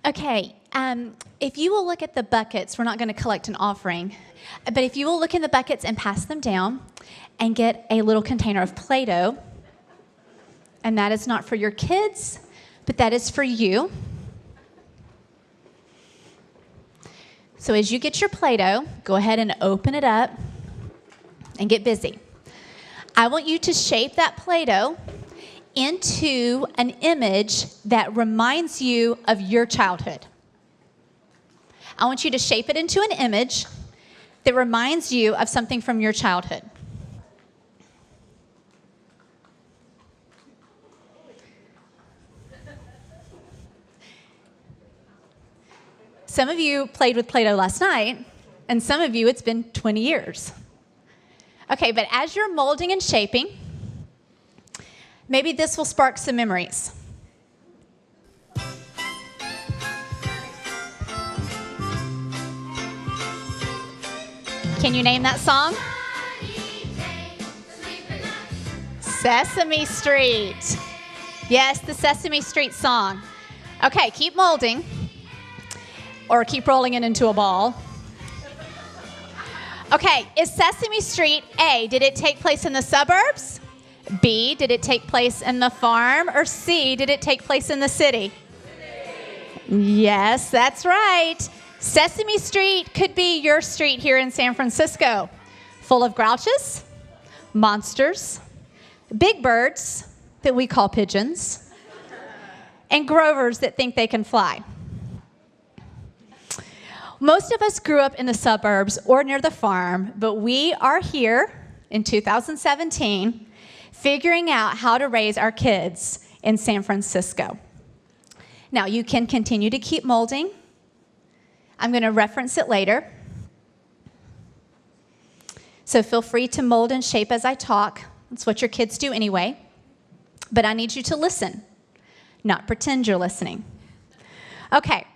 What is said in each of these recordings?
Okay, if you will look at the buckets, we're not going to collect an offering, but if you will look in the buckets and pass them down and get a little container of Play-Doh, and that is not for your kids, but that is for you. So as you get your Play-Doh, go ahead and open it up and get busy. I want you to shape that Play-Doh into an image that reminds you of your childhood. I want you to shape it into an image that reminds you of something from your childhood. Some of you played with Play-Doh last night, and some of you it's been 20 years. Okay, but as you're molding and shaping, maybe this will spark some memories. Can you name that song? Sesame Street. Yes, the Sesame Street song. Okay, keep molding, or keep rolling it into a ball. Okay, is Sesame Street A, did it take place in the suburbs? B, did it take place in the farm? Or C, did it take place in the city? Yes, that's right. Sesame Street could be your street here in San Francisco, full of grouches, monsters, big birds that we call pigeons, and Grovers that think they can fly. Most of us grew up in the suburbs or near the farm, but we are here in 2017 figuring out how to raise our kids in San Francisco. Now, you can continue to keep molding. I'm going to reference it later. So feel free to mold and shape as I talk. That's what your kids do anyway. But I need you to listen, not pretend you're listening. Okay.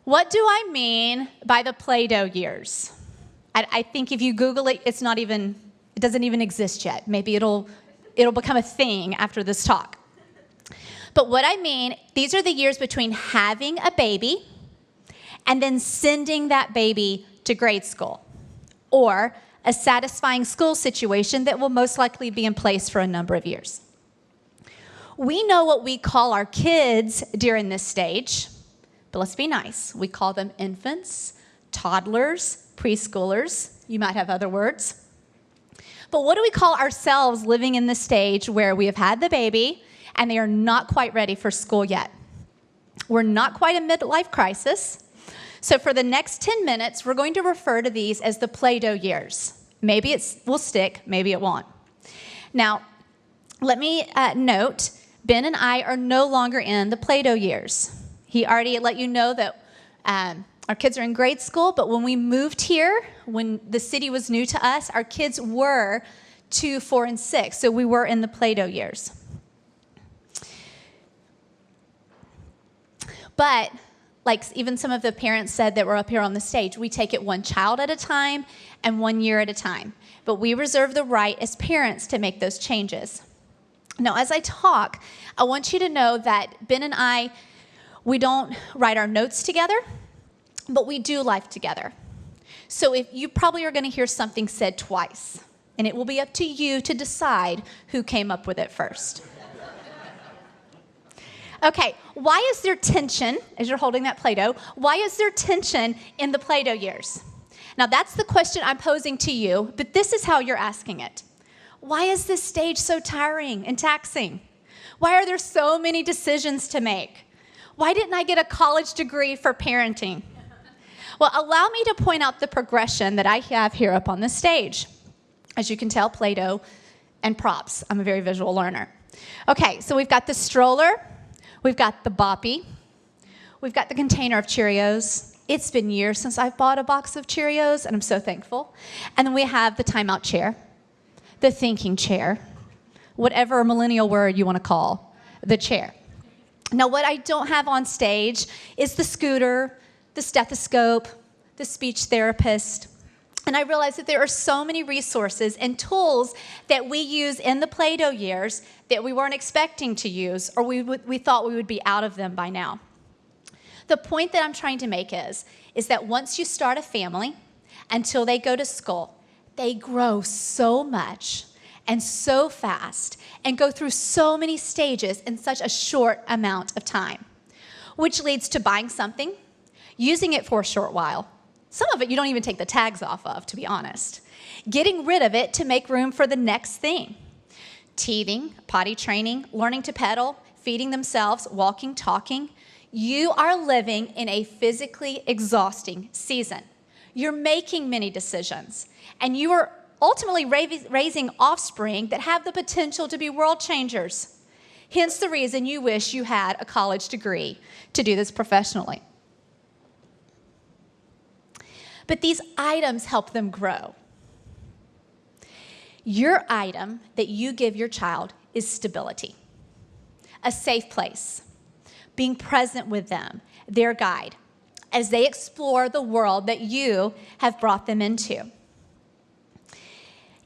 What do I mean by the Play-Doh years? I think if you Google it, it doesn't even exist yet. Maybe it'll become a thing after this talk. But what I mean, these are the years between having a baby and then sending that baby to grade school, or a satisfying school situation that will most likely be in place for a number of years. We know what we call our kids during this stage. But let's be nice. We call them infants, toddlers, preschoolers. You might have other words. But what do we call ourselves living in the stage where we have had the baby and they are not quite ready for school yet? We're not quite a midlife crisis. So for the next 10 minutes, we're going to refer to these as the Play-Doh years. Maybe it will stick, maybe it won't. Now, let me note, Ben and I are no longer in the Play-Doh years. He already let you know that our kids are in grade school, but when we moved here, when the city was new to us, our kids were 2, 4, and 6, so we were in the Play-Doh years. But, like even some of the parents said that were up here on the stage, we take it one child at a time and 1 year at a time. But we reserve the right as parents to make those changes. Now, as I talk, I want you to know that Ben and I, we don't write our notes together, but we do life together. So if you probably are going to hear something said twice, and it will be up to you to decide who came up with it first. Okay, why is there tension, as you're holding that Play-Doh, why is there tension in the Play-Doh years? Now that's the question I'm posing to you, but this is how you're asking it. Why is this stage so tiring and taxing? Why are there so many decisions to make? Why didn't I get a college degree for parenting? Well, allow me to point out the progression that I have here up on the stage. As you can tell, Play-Doh and props. I'm a very visual learner. Okay, so we've got the stroller. We've got the boppy. We've got the container of Cheerios. It's been years since I've bought a box of Cheerios, and I'm so thankful. And then we have the timeout chair, the thinking chair, whatever millennial word you want to call the chair. Now, what I don't have on stage is the scooter, the stethoscope, the speech therapist. And I realize that there are so many resources and tools that we use in the Play-Doh years that we weren't expecting to use, or we thought we would be out of them by now. The point that I'm trying to make is that once you start a family, until they go to school, they grow so much and so fast and go through so many stages in such a short amount of time, which leads to buying something, using it for a short while. Some of it you don't even take the tags off of, to be honest. Getting rid of it to make room for the next thing. Teething, potty training, learning to pedal, feeding themselves, walking, talking. You are living in a physically exhausting season. You're making many decisions, and you are ultimately raising offspring that have the potential to be world changers. Hence the reason you wish you had a college degree to do this professionally. But these items help them grow. Your item that you give your child is stability, a safe place, being present with them, their guide, as they explore the world that you have brought them into.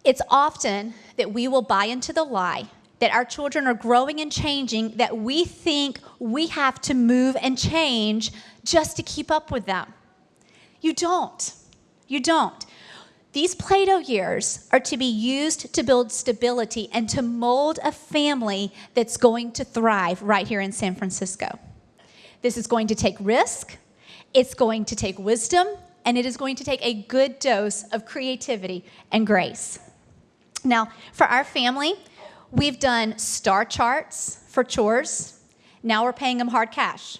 It's often that we will buy into the lie that our children are growing and changing, that we think we have to move and change just to keep up with them. You don't. You don't. These Play-Doh years are to be used to build stability and to mold a family that's going to thrive right here in San Francisco. This is going to take risk, it's going to take wisdom, and it is going to take a good dose of creativity and grace. Now, for our family, we've done star charts for chores. Now we're paying them hard cash.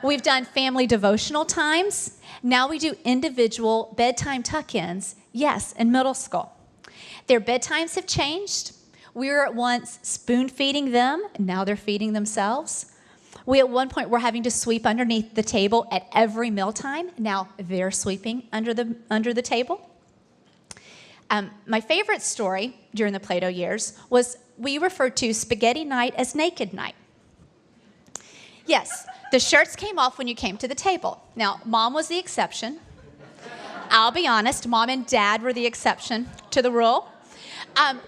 We've done family devotional times. Now we do individual bedtime tuck-ins, yes, in middle school. Their bedtimes have changed. We were at once spoon-feeding them, and now they're feeding themselves. We at one point were having to sweep underneath the table at every mealtime. Now they're sweeping under the table. My favorite story during the Play-Doh years was we referred to spaghetti night as naked night. Yes, the shirts came off when you came to the table. Now, Mom was the exception. I'll be honest, Mom and Dad were the exception to the rule.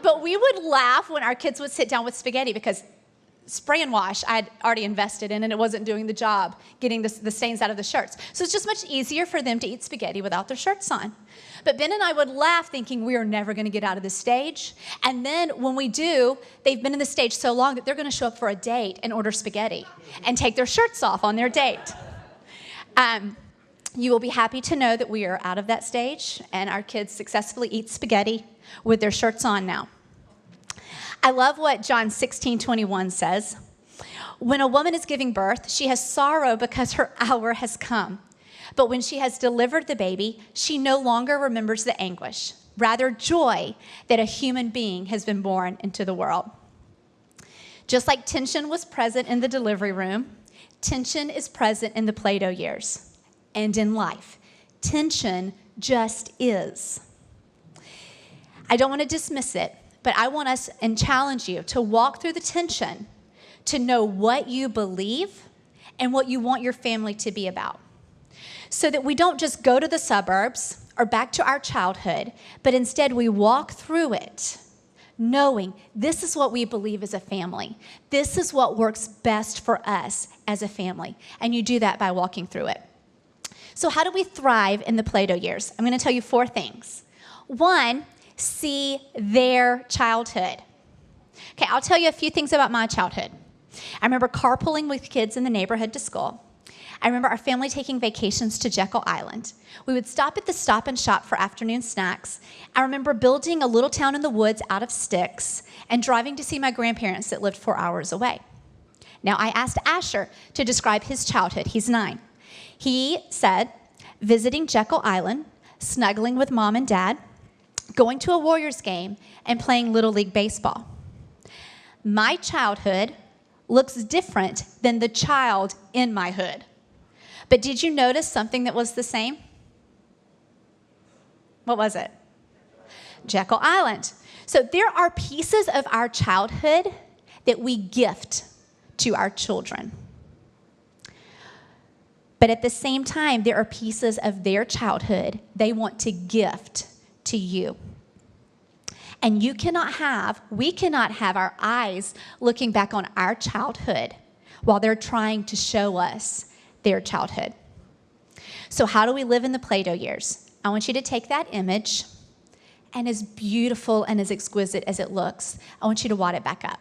But we would laugh when our kids would sit down with spaghetti because spray and wash I had already invested in, and it wasn't doing the job getting the stains out of the shirts. So it's just much easier for them to eat spaghetti without their shirts on. But Ben and I would laugh thinking we are never going to get out of this stage. And then when we do, they've been in the stage so long that they're going to show up for a date and order spaghetti and take their shirts off on their date. You will be happy to know that we are out of that stage, and our kids successfully eat spaghetti with their shirts on now. I love what John 16:21 says. When a woman is giving birth, she has sorrow because her hour has come. But when she has delivered the baby, she no longer remembers the anguish, rather joy that a human being has been born into the world. Just like tension was present in the delivery room, tension is present in the Play-Doh years and in life. Tension just is. I don't want to dismiss it, but I want us and challenge you to walk through the tension, to know what you believe and what you want your family to be about, so that we don't just go to the suburbs or back to our childhood, but instead we walk through it knowing this is what we believe as a family. This is what works best for us as a family, and you do that by walking through it. So how do we thrive in the Play-Doh years? I'm going to tell you 4 things. 1, see their childhood. Okay, I'll tell you a few things about my childhood. I remember carpooling with kids in the neighborhood to school. I remember our family taking vacations to Jekyll Island. We would stop at the Stop and Shop for afternoon snacks. I remember building a little town in the woods out of sticks and driving to see my grandparents that lived 4 hours away. Now, I asked Asher to describe his childhood. He's 9. He said, visiting Jekyll Island, snuggling with Mom and Dad, going to a Warriors game, and playing Little League Baseball. My childhood looks different than the child in my hood. But did you notice something that was the same? What was it? Jekyll Island. So there are pieces of our childhood that we gift to our children. But at the same time, there are pieces of their childhood they want to gift to you. And we cannot have our eyes looking back on our childhood while they're trying to show us their childhood. So how do we live in the Play-Doh years? I want you to take that image, and as beautiful and as exquisite as it looks, I want you to wad it back up.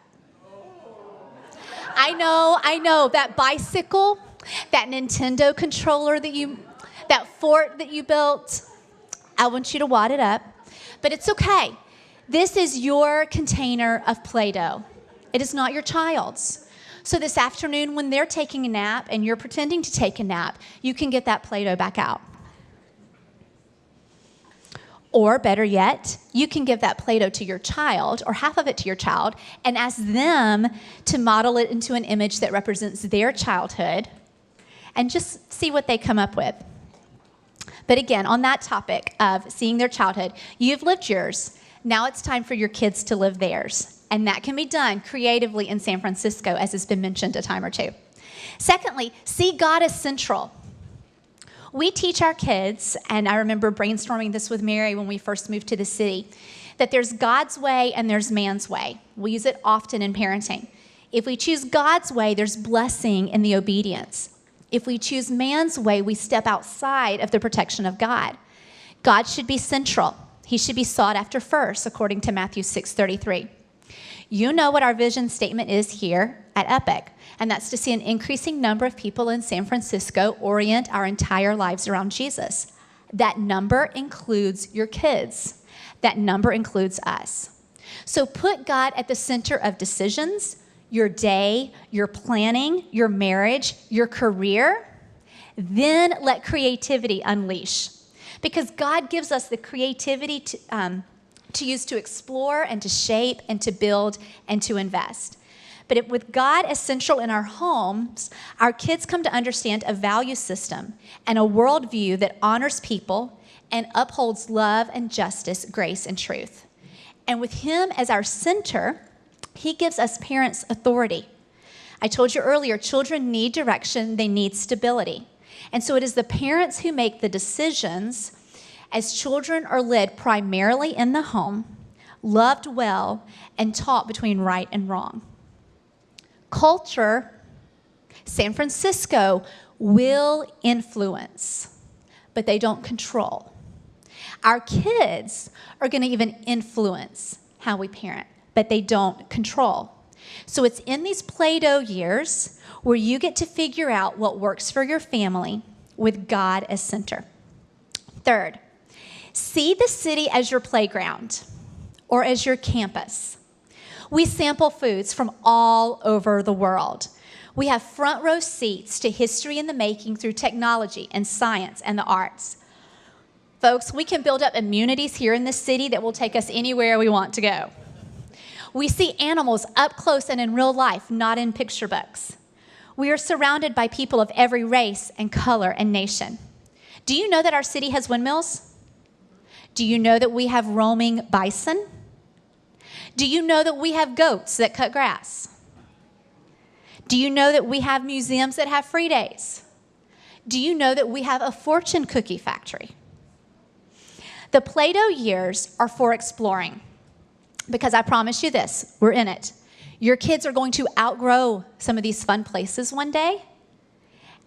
I know, that bicycle, that Nintendo controller that fort that you built, I want you to wad it up, but it's okay. This is your container of Play-Doh. It is not your child's. So this afternoon when they're taking a nap and you're pretending to take a nap, you can get that Play-Doh back out. Or better yet, you can give that Play-Doh to your child, or half of it to your child, and ask them to model it into an image that represents their childhood, and just see what they come up with. But again, on that topic of seeing their childhood, you've lived yours. Now it's time for your kids to live theirs. And that can be done creatively in San Francisco, as has been mentioned a time or two. Secondly, see God as central. We teach our kids, and I remember brainstorming this with Mary when we first moved to the city, that there's God's way and there's man's way. We use it often in parenting. If we choose God's way, there's blessing in the obedience. If we choose man's way, we step outside of the protection of God. God should be central. He should be sought after first, according to Matthew 6:33. You know what our vision statement is here at Epic, and that's to see an increasing number of people in San Francisco orient our entire lives around Jesus. That number includes your kids. That number includes us. So put God at the center of decisions, your day, your planning, your marriage, your career. Then let creativity unleash. Because God gives us the creativity to use to explore and to shape and to build and to invest. But with God as central in our homes, our kids come to understand a value system and a worldview that honors people and upholds love and justice, grace and truth. And with Him as our center, He gives us parents authority. I told you earlier, children need direction, they need stability. And so it is the parents who make the decisions as children are led primarily in the home, loved well, and taught between right and wrong. Culture, San Francisco, will influence, but they don't control. Our kids are going to even influence how we parent, but they don't control. So it's in these Play-Doh years where you get to figure out what works for your family with God as center. Third, see the city as your playground or as your campus. We sample foods from all over the world. We have front row seats to history in the making through technology and science and the arts. Folks, we can build up immunities here in this city that will take us anywhere we want to go. We see animals up close and in real life, not in picture books. We are surrounded by people of every race and color and nation. Do you know that our city has windmills? Do you know that we have roaming bison? Do you know that we have goats that cut grass? Do you know that we have museums that have free days? Do you know that we have a fortune cookie factory? The Play-Doh years are for exploring, because I promise you this, we're in it. Your kids are going to outgrow some of these fun places one day,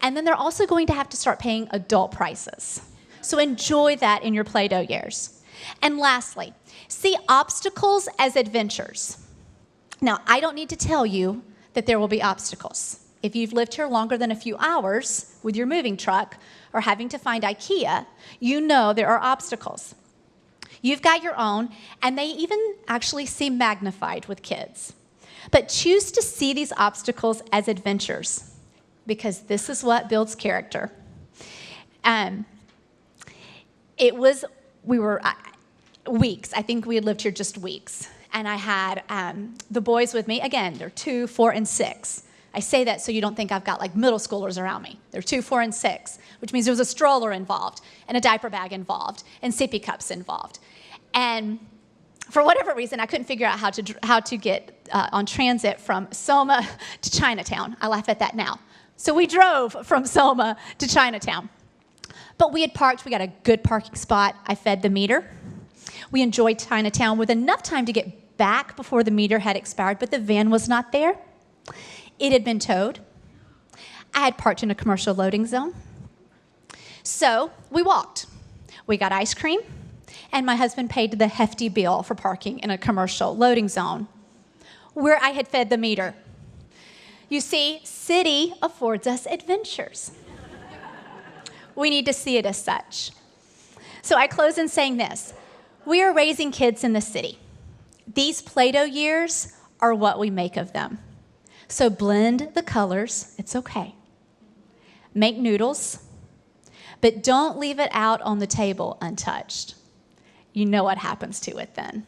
and then they're also going to have to start paying adult prices. So enjoy that in your Play-Doh years. And lastly, see obstacles as adventures. Now, I don't need to tell you that there will be obstacles. If you've lived here longer than a few hours with your moving truck or having to find IKEA, you know there are obstacles. You've got your own, and they even actually seem magnified with kids. But choose to see these obstacles as adventures, because this is what builds character. Weeks. I think we had lived here just weeks. And I had the boys with me. Again, they're 2, 4, and 6. I say that so you don't think I've got like middle schoolers around me. They're 2, 4, and 6, which means there was a stroller involved, and a diaper bag involved, and sippy cups involved. And for whatever reason, I couldn't figure out how to get on transit from Soma to Chinatown. I laugh at that now. So we drove from Soma to Chinatown. But we had parked. We got a good parking spot. I fed the meter. We enjoyed Chinatown with enough time to get back before the meter had expired, but the van was not there. It had been towed. I had parked in a commercial loading zone. So we walked. We got ice cream, and my husband paid the hefty bill for parking in a commercial loading zone where I had fed the meter. You see, city affords us adventures. We need to see it as such. So I close in saying this. We are raising kids in the city. These Play-Doh years are what we make of them. So blend the colors. It's okay. Make noodles, but don't leave it out on the table untouched. You know what happens to it then.